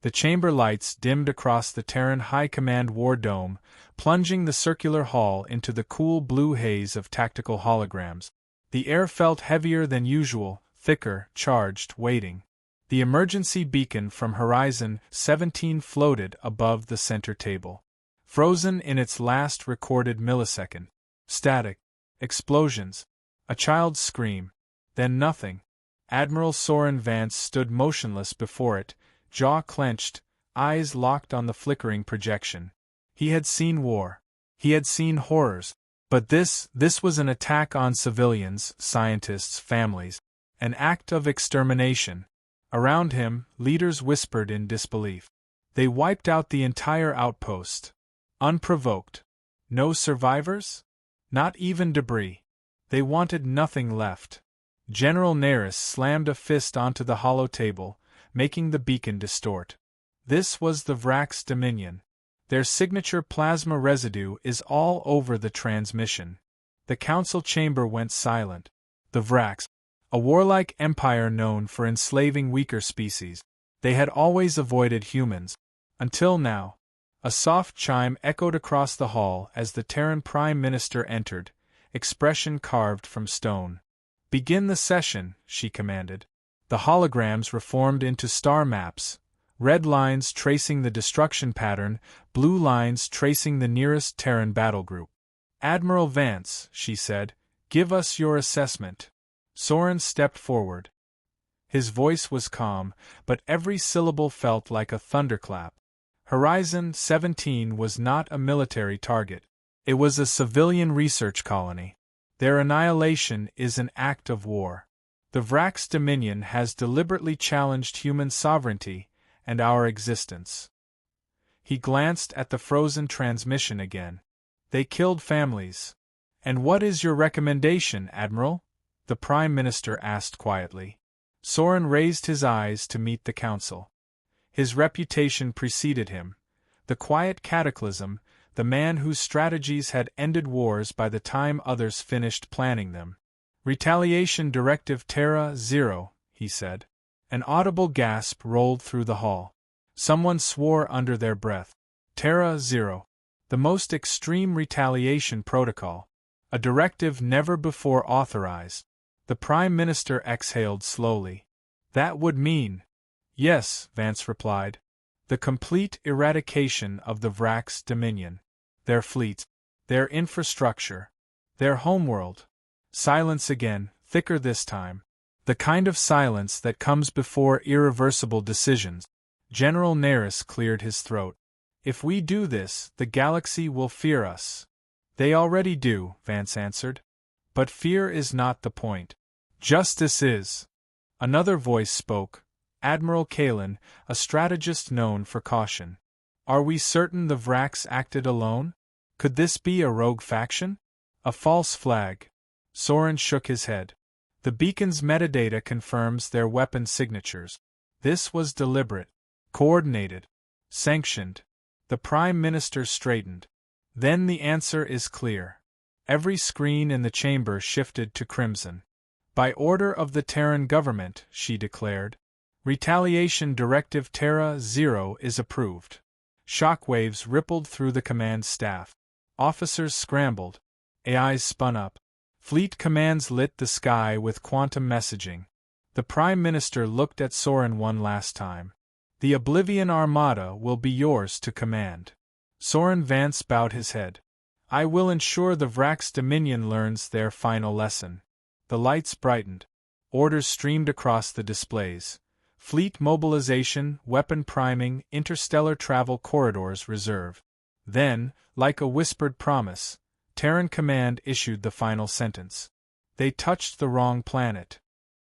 The chamber lights dimmed across the Terran High Command War Dome, plunging the circular hall into the cool blue haze of tactical holograms. The air felt heavier than usual, thicker, charged, waiting. The emergency beacon from Horizon 17 floated above the center table. Frozen in its last recorded millisecond. Static. Explosions. A child's scream. Then nothing. Admiral Soren Vance stood motionless before it, jaw clenched, eyes locked on the flickering projection. He had seen war. He had seen horrors. But this was an attack on civilians, scientists, families. An act of extermination. Around him, leaders whispered in disbelief. They wiped out the entire outpost. Unprovoked. No survivors? Not even debris. They wanted nothing left. General Neris slammed a fist onto the hollow table, making the beacon distort. This was the Vrax Dominion. Their signature plasma residue is all over the transmission. The council chamber went silent. The Vrax, a warlike empire known for enslaving weaker species, they had always avoided humans. Until now. A soft chime echoed across the hall as the Terran Prime Minister entered, expression carved from stone. "Begin the session," she commanded. The holograms reformed into star maps, red lines tracing the destruction pattern, blue lines tracing the nearest Terran battle group. "Admiral Vance," she said, "give us your assessment." Soren stepped forward. His voice was calm, but every syllable felt like a thunderclap. Horizon 17 was not a military target. It was a civilian research colony. Their annihilation is an act of war. The Vrax Dominion has deliberately challenged human sovereignty and our existence. He glanced at the frozen transmission again. They killed families. "And what is your recommendation, Admiral?" the Prime Minister asked quietly. Soren raised his eyes to meet the council. His reputation preceded him. The quiet cataclysm, the man whose strategies had ended wars by the time others finished planning them. "Retaliation Directive Terra 0, he said. An audible gasp rolled through the hall. Someone swore under their breath. Terra 0. The most extreme retaliation protocol. A directive never before authorized. The Prime Minister exhaled slowly. "That would mean—" "Yes," Vance replied. "The complete eradication of the Vrax Dominion. Their fleets. Their infrastructure. Their homeworld." Silence again, thicker this time. The kind of silence that comes before irreversible decisions. General Neris cleared his throat. "If we do this, the galaxy will fear us." "They already do," Vance answered. "But fear is not the point. Justice is." Another voice spoke, Admiral Kalen, a strategist known for caution. "Are we certain the Vrax acted alone? Could this be a rogue faction? A false flag?" Soren shook his head. "The beacon's metadata confirms their weapon signatures. This was deliberate, coordinated, sanctioned." The Prime Minister straightened. "Then the answer is clear." Every screen in the chamber shifted to crimson. "By order of the Terran government," she declared. "Retaliation Directive Terra 0 is approved." Shockwaves rippled through the command staff. Officers scrambled. AIs spun up. Fleet commands lit the sky with quantum messaging. The Prime Minister looked at Soren one last time. "The Oblivion Armada will be yours to command." Soren Vance bowed his head. "I will ensure the Vrax Dominion learns their final lesson." The lights brightened. Orders streamed across the displays. Fleet mobilization, weapon priming, interstellar travel corridors reserve. Then, like a whispered promise, Terran Command issued the final sentence. They touched the wrong planet.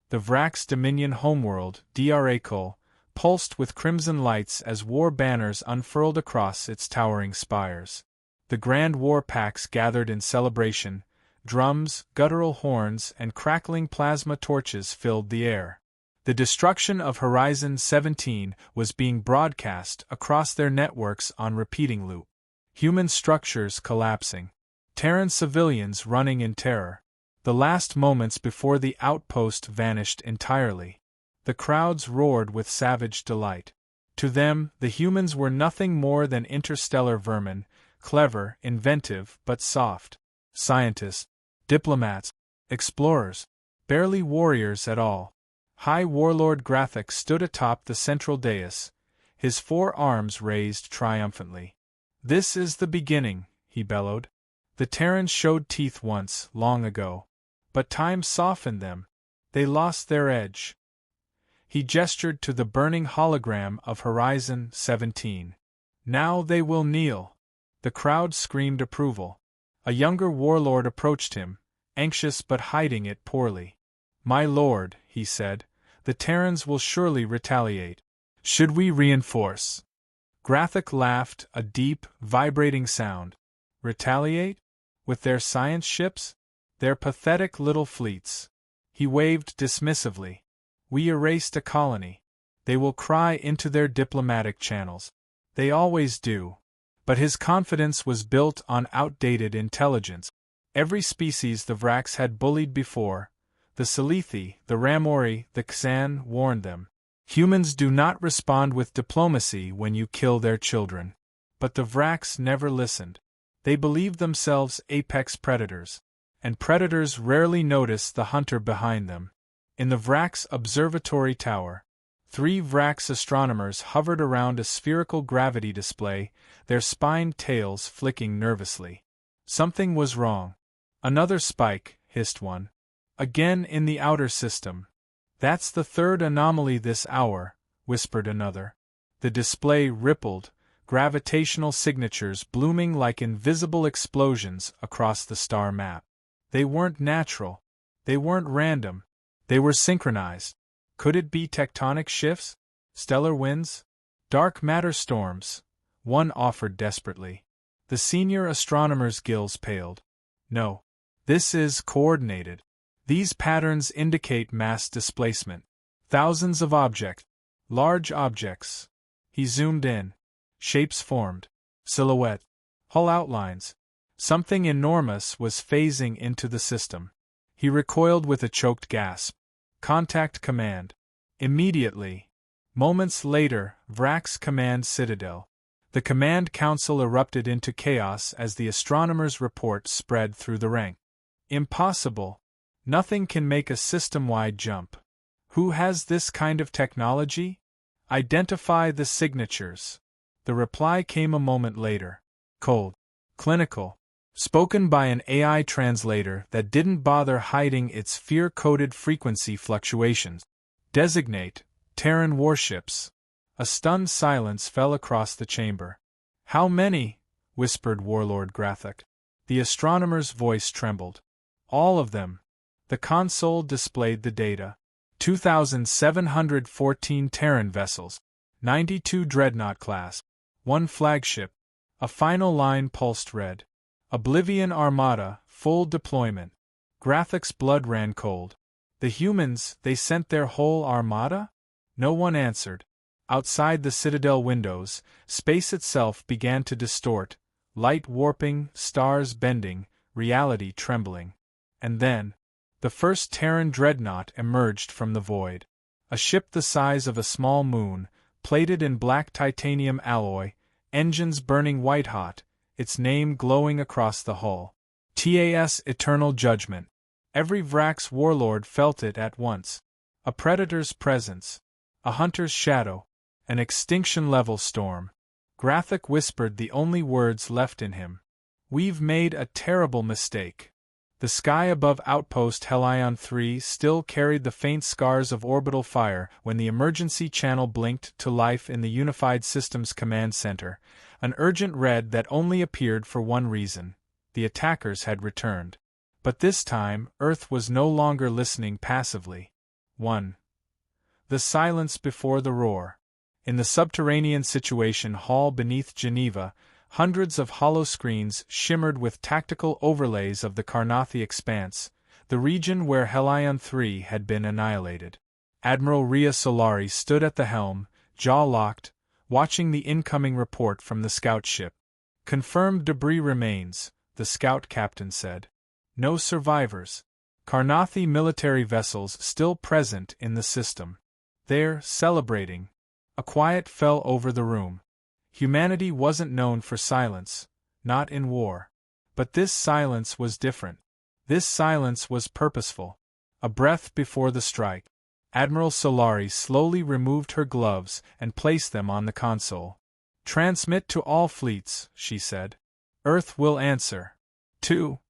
The Vrax Dominion homeworld, Drakul, pulsed with crimson lights as war banners unfurled across its towering spires. The grand war packs gathered in celebration. Drums, guttural horns, and crackling plasma torches filled the air. The destruction of Horizon 17 was being broadcast across their networks on repeating loop. Human structures collapsing. Terran civilians running in terror. The last moments before the outpost vanished entirely. The crowds roared with savage delight. To them, the humans were nothing more than interstellar vermin, clever, inventive, but soft. Scientists, diplomats, explorers, barely warriors at all. High Warlord Grathik stood atop the central dais, his 4 arms raised triumphantly. "This is the beginning," he bellowed. "The Terrans showed teeth once, long ago. But time softened them. They lost their edge." He gestured to the burning hologram of Horizon 17. "Now they will kneel." The crowd screamed approval. A younger warlord approached him, anxious but hiding it poorly. "My lord," he said, "the Terrans will surely retaliate. Should we reinforce?" Grathik laughed, a deep, vibrating sound. "Retaliate? With their science ships? Their pathetic little fleets?" He waved dismissively. "We erased a colony. They will cry into their diplomatic channels. They always do." But his confidence was built on outdated intelligence. Every species the Vrax had bullied before, the Salithi, the Ramori, the Xan, warned them. Humans do not respond with diplomacy when you kill their children. But the Vrax never listened. They believed themselves apex predators. And predators rarely notice the hunter behind them. In the Vrax observatory tower, 3 Vrax astronomers hovered around a spherical gravity display, their spined tails flicking nervously. Something was wrong. "Another spike," hissed one. "Again in the outer system." "That's the 3rd anomaly this hour," whispered another. The display rippled, gravitational signatures blooming like invisible explosions across the star map. They weren't natural. They weren't random. They were synchronized. Could it be tectonic shifts? Stellar winds? Dark matter storms? One offered desperately. The senior astronomer's gills paled. "No. This is coordinated. These patterns indicate mass displacement. Thousands of objects. Large objects." He zoomed in. Shapes formed. Silhouette. Hull outlines. Something enormous was phasing into the system. He recoiled with a choked gasp. "Contact command." Immediately. Moments later, Vrax Command Citadel. The command council erupted into chaos as the astronomer's report spread through the rank. "Impossible. Nothing can make a system-wide jump. Who has this kind of technology? Identify the signatures." The reply came a moment later. Cold. Clinical. Spoken by an AI translator that didn't bother hiding its fear-coded frequency fluctuations. "Designate Terran warships." A stunned silence fell across the chamber. "How many?" whispered Warlord Grathik. The astronomer's voice trembled. "All of them." The console displayed the data. 2,714 Terran vessels, 92 dreadnought class, 1 flagship. A final line pulsed red. "Oblivion Armada, full deployment." Grathik's blood ran cold. The humans, they sent their whole armada? No one answered. Outside the Citadel windows, space itself began to distort, light warping, stars bending, reality trembling. And then, the first Terran dreadnought emerged from the void. A ship the size of a small moon, plated in black titanium alloy, engines burning white-hot, its name glowing across the hull. TAS Eternal Judgment. Every Vrax warlord felt it at once. A predator's presence. A hunter's shadow. An extinction-level storm. Grathik whispered the only words left in him. "We've made a terrible mistake." The sky above Outpost Hyperion 3 still carried the faint scars of orbital fire when the emergency channel blinked to life in the Unified Systems Command Center, an urgent red that only appeared for one reason: the attackers had returned. But this time, Earth was no longer listening passively. 1. The silence before the roar. In the subterranean Situation Hall beneath Geneva, hundreds of hollow screens shimmered with tactical overlays of the Karnathi Expanse, the region where Hyperion 3 had been annihilated. Admiral Rhea Solari stood at the helm, jaw locked, watching the incoming report from the scout ship. "Confirmed debris remains," the scout captain said. "No survivors. Karnathi military vessels still present in the system. They're celebrating." A quiet fell over the room. Humanity wasn't known for silence, not in war. But this silence was different. This silence was purposeful. A breath before the strike. Admiral Solari slowly removed her gloves and placed them on the console. "Transmit to all fleets," she said. "Earth will answer." 2.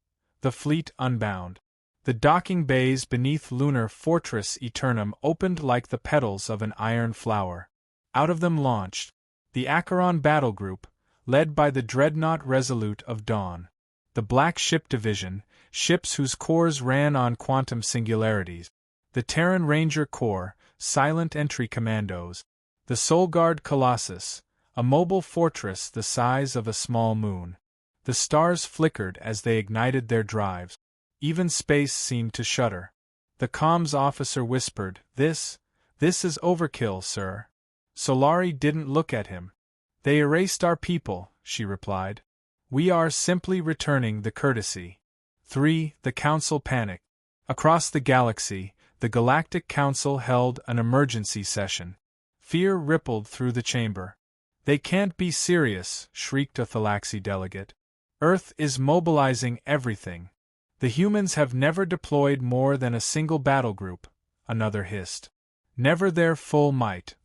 The fleet unbound. The docking bays beneath lunar Fortress Eternum opened like the petals of an iron flower. Out of them launched the Acheron battle group, led by the dreadnought Resolute of Dawn. The Black Ship Division, ships whose cores ran on quantum singularities. The Terran Ranger Corps, silent entry commandos. The Soulguard Colossus, a mobile fortress the size of a small moon. The stars flickered as they ignited their drives. Even space seemed to shudder. The comms officer whispered, This is overkill, sir." Solari didn't look at him. "They erased our people," she replied. "We are simply returning the courtesy." 3. The Council panicked. Across the galaxy, the Galactic Council held an emergency session. Fear rippled through the chamber. "They can't be serious," shrieked a Thalaxi delegate. "Earth is mobilizing everything." "The humans have never deployed more than a single battle group," another hissed. "Never their full might."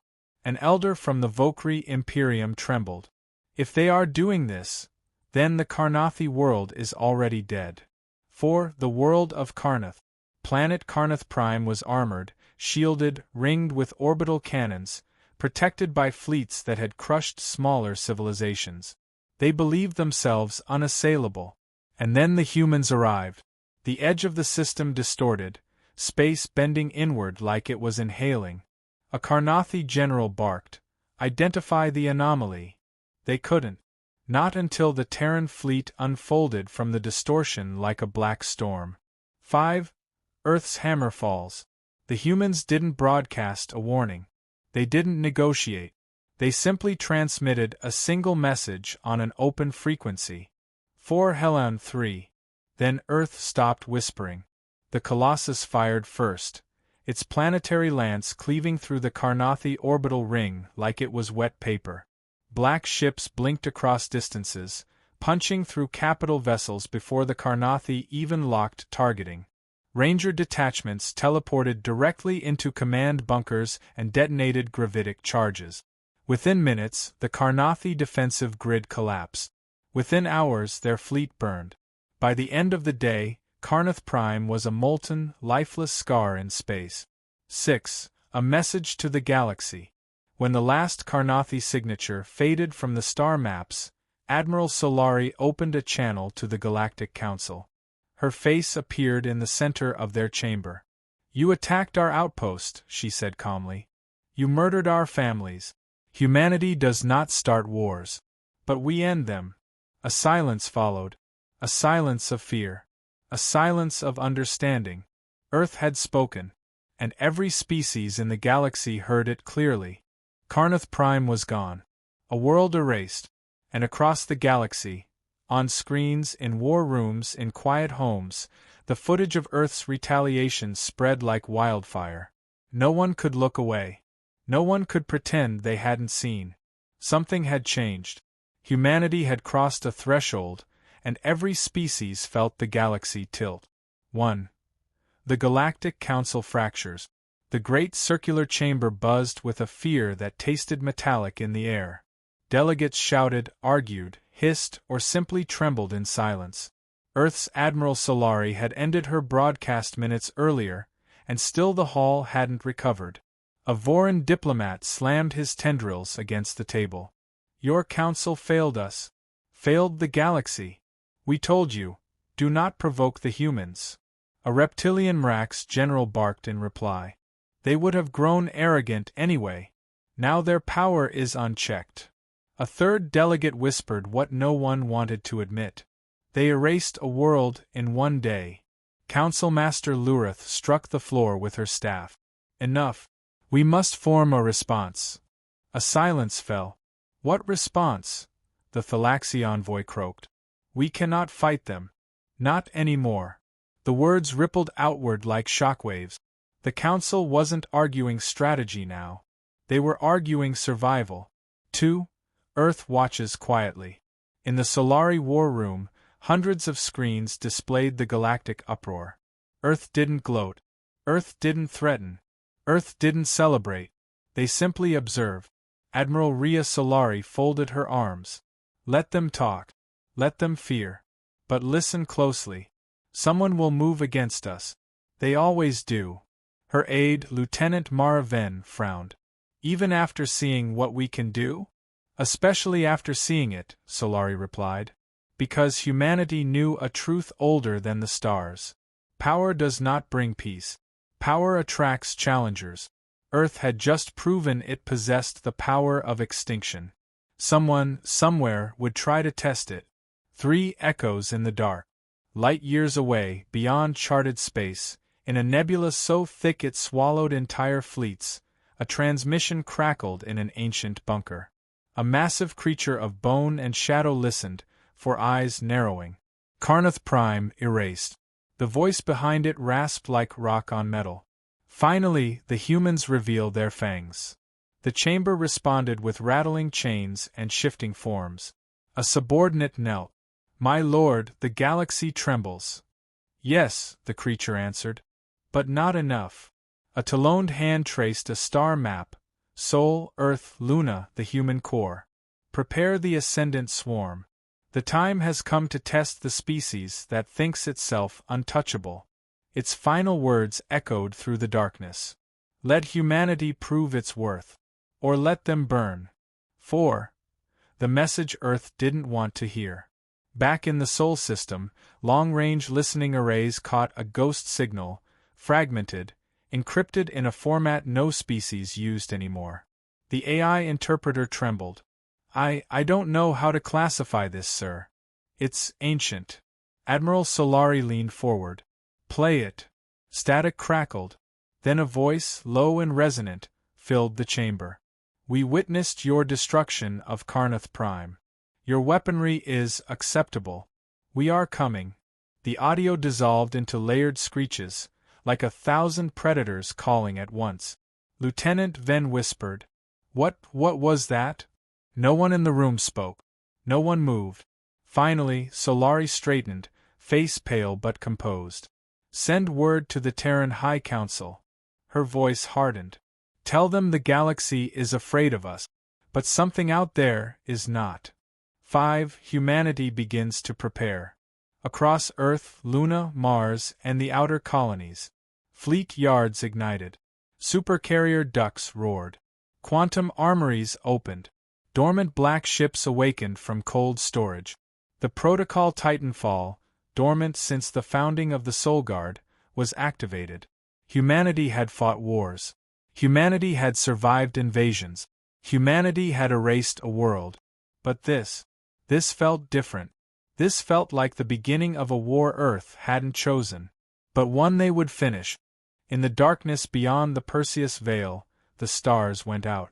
An elder from the Vokri Imperium trembled. "If they are doing this, then the Karnathi world is already dead." 4. The world of Karnath. Planet Karnath Prime was armored, shielded, ringed with orbital cannons, protected by fleets that had crushed smaller civilizations. They believed themselves unassailable. And then the humans arrived. The edge of the system distorted, space bending inward like it was inhaling. A Karnathi general barked, "Identify the anomaly." They couldn't. Not until the Terran Fleet unfolded from the distortion like a black storm. 5. Earth's hammer falls. The humans didn't broadcast a warning. They didn't negotiate. They simply transmitted a single message on an open frequency. 4 Helon 3. Then Earth stopped whispering. The Colossus fired first, its planetary lance cleaving through the Karnathi orbital ring like it was wet paper. Black ships blinked across distances, punching through capital vessels before the Karnathi even locked targeting. Ranger detachments teleported directly into command bunkers and detonated gravitic charges. Within minutes, the Karnathi defensive grid collapsed. Within hours, their fleet burned. By the end of the day, Karnath Prime was a molten, lifeless scar in space. 6. A message to the galaxy. When the last Karnathi signature faded from the star maps, Admiral Solari opened a channel to the Galactic Council. Her face appeared in the center of their chamber. "You attacked our outpost," she said calmly. "You murdered our families. Humanity does not start wars. But we end them." A silence followed. A silence of fear. A silence of understanding. Earth had spoken, and every species in the galaxy heard it clearly. Karnath Prime was gone. A world erased. And across the galaxy, on screens, in war rooms, in quiet homes, the footage of Earth's retaliation spread like wildfire. No one could look away. No one could pretend they hadn't seen. Something had changed. Humanity had crossed a threshold, and every species felt the galaxy tilt. 1. The Galactic Council fractures. The great circular chamber buzzed with a fear that tasted metallic in the air. Delegates shouted, argued, hissed, or simply trembled in silence. Earth's Admiral Solari had ended her broadcast minutes earlier, and still the hall hadn't recovered. A Voran diplomat slammed his tendrils against the table. "Your council failed us. Failed the galaxy. We told you, do not provoke the humans." A reptilian Mrax general barked in reply. "They would have grown arrogant anyway. Now their power is unchecked." A third delegate whispered what no one wanted to admit. "They erased a world in one day." Council Master Lurith struck the floor with her staff. "Enough. We must form a response." A silence fell. "What response?" the Thalaxi envoy croaked. "We cannot fight them. Not anymore." The words rippled outward like shockwaves. The council wasn't arguing strategy now. They were arguing survival. 2. Earth watches quietly. In the Solari war room, hundreds of screens displayed the galactic uproar. Earth didn't gloat. Earth didn't threaten. Earth didn't celebrate. They simply observed. Admiral Rhea Solari folded her arms. Let them talk. Let them fear. But listen closely. Someone will move against us. They always do. Her aide, Lieutenant Mara Ven, frowned. Even after seeing what we can do? Especially after seeing it, Solari replied. Because humanity knew a truth older than the stars. Power does not bring peace. Power attracts challengers. Earth had just proven it possessed the power of extinction. Someone, somewhere, would try to test it. 3 echoes in the dark. Light years away, beyond charted space, in a nebula so thick it swallowed entire fleets, a transmission crackled in an ancient bunker. A massive creature of bone and shadow listened, for eyes narrowing. Carnath Prime erased. The voice behind it rasped like rock on metal. Finally, the humans revealed their fangs. The chamber responded with rattling chains and shifting forms. A subordinate knelt. My lord, the galaxy trembles. Yes, the creature answered. But not enough. A taloned hand traced a star map. Sol, Earth, Luna, the human core. Prepare the ascendant swarm. The time has come to test the species that thinks itself untouchable. Its final words echoed through the darkness. Let humanity prove its worth. Or let them burn. 4. The message Earth didn't want to hear. Back in the Sol system, long-range listening arrays caught a ghost signal, fragmented, encrypted in a format no species used anymore. The AI interpreter trembled. I don't know how to classify this, sir. It's ancient. Admiral Solari leaned forward. Play it. Static crackled. Then a voice, low and resonant, filled the chamber. We witnessed your destruction of Carnath Prime. Your weaponry is acceptable. We are coming. The audio dissolved into layered screeches, like 1,000 predators calling at once. Lieutenant Ven whispered. What was that? No one in the room spoke. No one moved. Finally, Solari straightened, face pale but composed. Send word to the Terran High Council. Her voice hardened. Tell them the galaxy is afraid of us, but something out there is not. 5. Humanity begins to prepare. Across Earth, Luna, Mars, and the outer colonies. Fleet yards ignited. Supercarrier ducts roared. Quantum armories opened. Dormant black ships awakened from cold storage. The Protocol Titanfall, dormant since the founding of the Sol Guard, was activated. Humanity had fought wars. Humanity had survived invasions. Humanity had erased a world. But this felt different. This felt like the beginning of a war Earth hadn't chosen, but one they would finish. In the darkness beyond the Perseus Veil, the stars went out.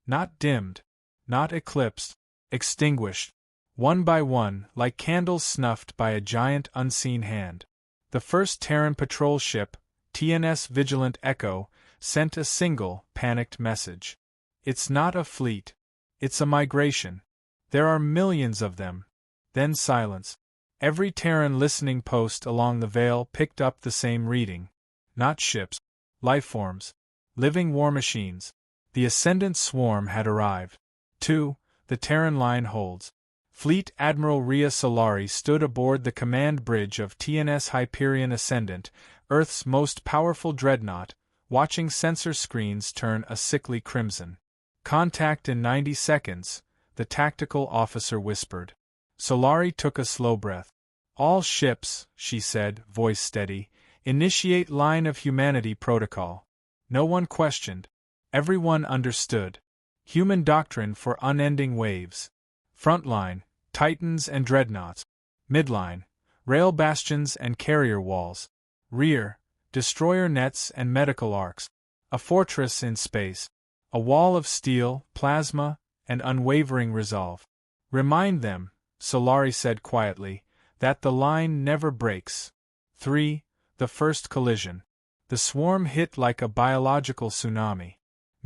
Not dimmed, not eclipsed, extinguished, one by one, like candles snuffed by a giant unseen hand. The first Terran patrol ship, TNS Vigilant Echo, sent a single, panicked message. It's not a fleet. It's a migration. There are millions of them. Then silence. Every Terran listening post along the Veil picked up the same reading. Not ships. Lifeforms. Living war machines. The Ascendant swarm had arrived. 2. The Terran line holds. Fleet Admiral Rhea Solari stood aboard the command bridge of TNS Hyperion Ascendant, Earth's most powerful dreadnought, watching sensor screens turn a sickly crimson. Contact in 90 seconds, the tactical officer whispered. Solari took a slow breath. All ships, she said, voice steady, initiate line of humanity protocol. No one questioned. Everyone understood. Human doctrine for unending waves. Frontline, Titans and dreadnoughts. Midline, rail bastions and carrier walls. Rear, destroyer nets and medical arcs. A fortress in space. A wall of steel, plasma, and unwavering resolve. Remind them, Solari said quietly, that the line never breaks. 3. The first collision. The swarm hit like a biological tsunami.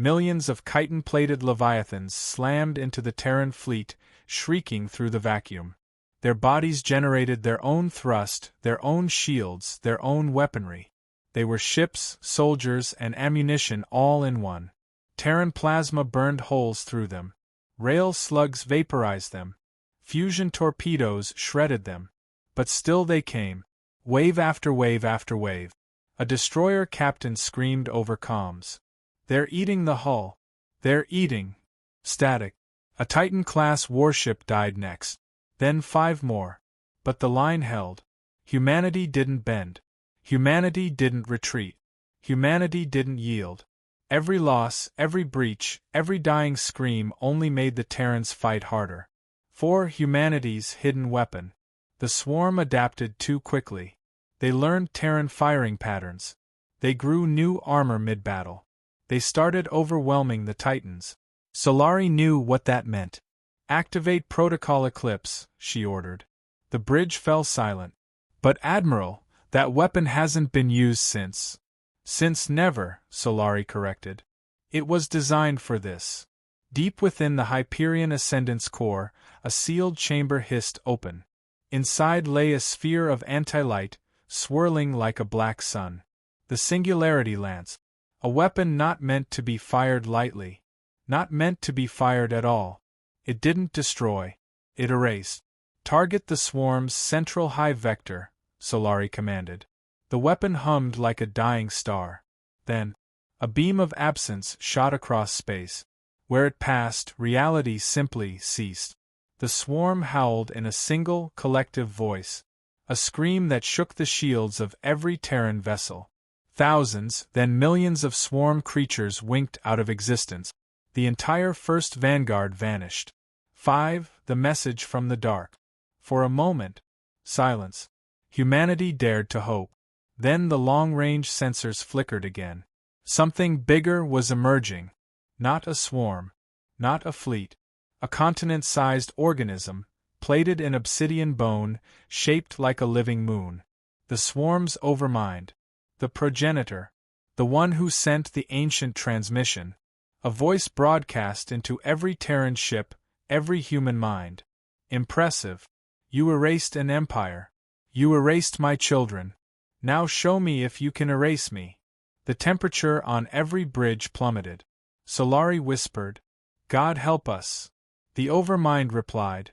Millions of chitin-plated leviathans slammed into the Terran fleet, shrieking through the vacuum. Their bodies generated their own thrust, their own shields, their own weaponry. They were ships, soldiers, and ammunition all in one. Terran plasma burned holes through them. Rail slugs vaporized them. Fusion torpedoes shredded them. But still they came, wave after wave after wave. A destroyer captain screamed over comms. "They're eating the hull. They're eating." Static. A Titan-class warship died next. Then 5 more. But the line held. Humanity didn't bend. Humanity didn't retreat. Humanity didn't yield. Every loss, every breach, every dying scream only made the Terrans fight harder. For humanity's hidden weapon. The swarm adapted too quickly. They learned Terran firing patterns. They grew new armor mid-battle. They started overwhelming the Titans. Solari knew what that meant. "Activate Protocol Eclipse," she ordered. The bridge fell silent. "But Admiral, that weapon hasn't been used since." "Since never," Solari corrected. "It was designed for this." Deep within the Hyperion Ascendant's core, a sealed chamber hissed open. Inside lay a sphere of anti-light, swirling like a black sun. The Singularity Lance. A weapon not meant to be fired lightly. Not meant to be fired at all. It didn't destroy. It erased. "Target the swarm's central high vector," Solari commanded. The weapon hummed like a dying star. Then, a beam of absence shot across space. Where it passed, reality simply ceased. The swarm howled in a single, collective voice. A scream that shook the shields of every Terran vessel. Thousands, then millions of swarm creatures winked out of existence. The entire first vanguard vanished. 5. The message from the dark. For a moment, silence. Humanity dared to hope. Then the long-range sensors flickered again. Something bigger was emerging. Not a swarm. Not a fleet. A continent-sized organism, plated in obsidian bone, shaped like a living moon. The swarm's overmind. The progenitor. The one who sent the ancient transmission. A voice broadcast into every Terran ship, every human mind. "Impressive. You erased an empire. You erased my children. Now show me if you can erase me." The temperature on every bridge plummeted. Solari whispered, "God help us." The overmind replied,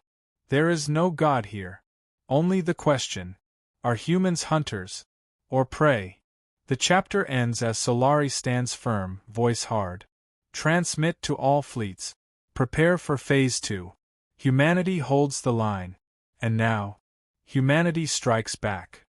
"There is no God here. Only the question, are humans hunters or prey?" The chapter ends as Solari stands firm, voice hard. "Transmit to all fleets. Prepare for Phase 2. Humanity holds the line. And now, humanity strikes back."